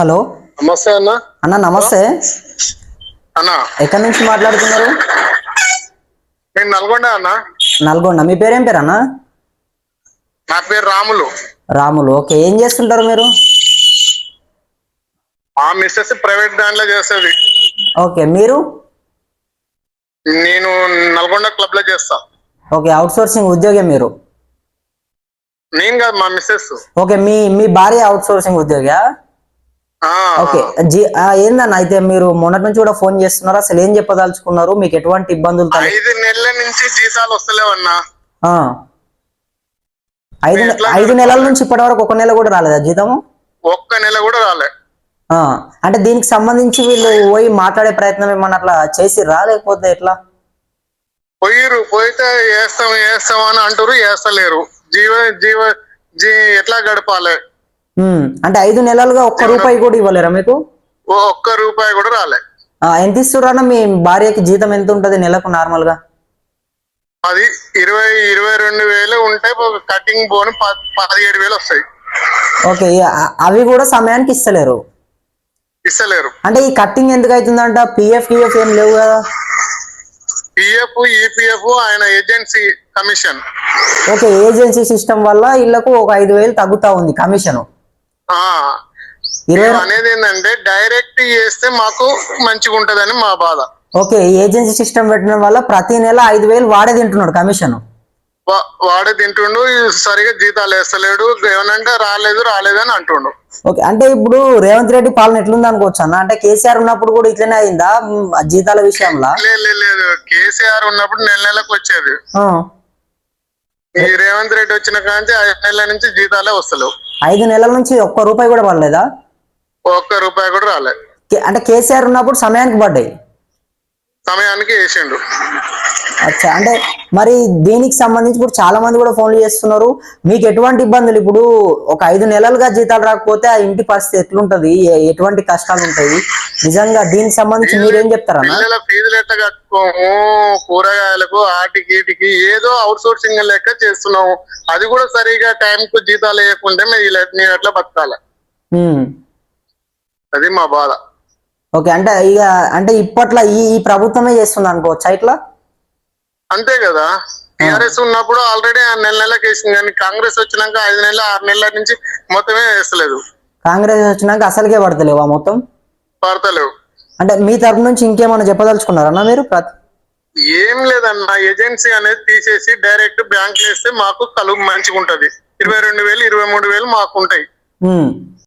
Hello నమస్తే అన్న. అన్న నమస్తే. అన్న ఎక్కడి నుంచి మాట్లాడుతున్నారు? నేను నల్గొండ అన్న. నల్గొండ. మీ పేరేం పేరు అన్న? నా పేరు రాములు. రాములు. ఓకే, ఏం చేస్తుంటారు మీరు? ఆ మిస్సెస్ ప్రైవేట్ దాంట్లో చేస్తుంది. ఓకే, మీరు? నేను నల్గొండ క్లబ్ లో చేస్తా. ఓకే, అవుట్ సోర్సింగ్ ఉద్యోగం మీరు? నేను కాదు, మా మిస్సెస్. ఓకే, మీ మీ భార్య అవుట్ సోర్సింగ్ ఉద్యోగా? ఓకే, ఏందన్న అయితే మీరు మొన్నటి నుంచి కూడా ఫోన్ చేస్తున్నారు, అసలు ఏం చెప్పదలుచుకున్నారు? మీకు ఎటువంటి ఇబ్బందులు 5 నెలల నుంచి జీతాలు వస్తలేవన్నా. ఆ, ఐదు నెలల నుంచి ఇప్పటి వరకు ఒక నెల కూడా రాలేదా జీతము? ఒక్క నెల కూడా రాలే. అంటే దీనికి సంబంధించి వీళ్ళు పోయి మాట్లాడే ప్రయత్నం ఏమన్నా అట్లా చేసిర్రా, లేకపోతే ఎట్లా? పోయితే వేస్తాం అని అంటారు, వేస్తలేరు. జీవ జీవ జీ ఎట్లా గడపాలి? అంటే 5 నెలలుగా ఒక్క రూపాయి కూడా ఇవ్వలేరా మీకు? ఒక్క రూపాయి కూడా రాలే. ఎంత ఇస్తున్నా మీ భార్యకి జీతం ఎంత ఉంటది నెలకు నార్మల్ గా? అది 22,000 ఉంటాయి. కటింగ్ బోన్ 17,000 వస్తాయి. ఓకే, అవి కూడా సమయానికి ఇస్తలేరు. అంటే ఈ కట్టింగ్ ఎందుకు అవుతుందంట? పిఎఫ్ ఏం లేవు కదా? పిఎఫ్ ఈపిఎఫ్ ఆయన agency commission. Okay, agency system వల్ల ఇళ్లకు ఒక 5,000 తగ్గుతా ఉంది కమిషన్. అనేది ఏంటంటే డైరెక్ట్ చేస్తే మాకు మంచిగా ఉంటదని మా బాధ. ఓకే, ఏజెన్సీ సిస్టమ్ పెట్టడం వల్ల ప్రతి నెల 5,000 వాడే తింటున్నాడు కమిషన్. వాడే తింటుండు, సరిగా జీతాలు వేస్తలేడు. ఏమనంటే రాలేదని అంటుండు. ఓకే, అంటే ఇప్పుడు రేవంత్ రెడ్డి పాలన ఎట్లుంది అనుకోవచ్చు అన్న? అంటే కేసీఆర్ ఉన్నప్పుడు కూడా ఇట్లనే అయిందా జీతాల విషయంలో? లేదు, కేసీఆర్ ఉన్నప్పుడు నెలకు వచ్చేది. ఈ రేవంత్ రెడ్డి వచ్చిన కాంచి 5 నెలల నుంచి జీతాలే వస్తలేవు. 5 నెలల నుంచి ఒక్క రూపాయి కూడా పడలేదా? ఒక్క రూపాయి కూడా రాలే. అంటే కేసీఆర్ ఉన్నప్పుడు సమయానికి పడ్డాయి, సమయానికి వేసిండు. అచ్చా, అంటే మరి దీనికి సంబంధించి ఇప్పుడు చాలా మంది కూడా ఫోన్లు చేస్తున్నారు. మీకు ఎటువంటి ఇబ్బందులు? ఇప్పుడు ఒక 5 నెలలుగా జీతాలు రాకపోతే ఆ ఇంటి పరిస్థితి ఎట్లుంటది? ఎటువంటి కష్టాలు ఉంటాయి నిజంగా? దీనికి సంబంధించి మీరేం చెప్తారన్నా? పిల్లల ఫీజులు ఎట్లా కట్టుకోము, కూరగాయలకు ఆటికి ఏదో అవుట్ సోర్సింగ్ లెక్క చేస్తున్నాము. అది కూడా సరిగా టైం కు జీతాలు వేయకుంటే మేము ఎట్లా బతకాలి? అది మా బాధ. ఓకే, అంటే ఇప్పట్లో ఈ ప్రభుత్వమే చేస్తుంది అనుకోవచ్చా ఇట్లా? అంతే కదా. టిఆర్ఎస్ ఉన్నప్పుడు ఆల్రెడీ నెలకి వేసింది, కానీ కాంగ్రెస్ వచ్చినాక 5 నెలలు 6 నెలల నుంచి మొత్తమే వేస్తలేదు. కాంగ్రెస్ వచ్చినాక అసలుకే పడతలేవా మొత్తం? పడతలేవు. అంటే మీ తరపు నుంచి ఇంకేమైనా చెప్పదలుచుకున్నారన్నా మీరు? ఏం లేదన్నా, ఏజెన్సీ అనేది తీసేసి డైరెక్ట్ బ్యాంక్ వేస్తే మాకు కలుగు మంచిగా ఉంటది. 22,000 23,000 మాకు ఉంటాయి.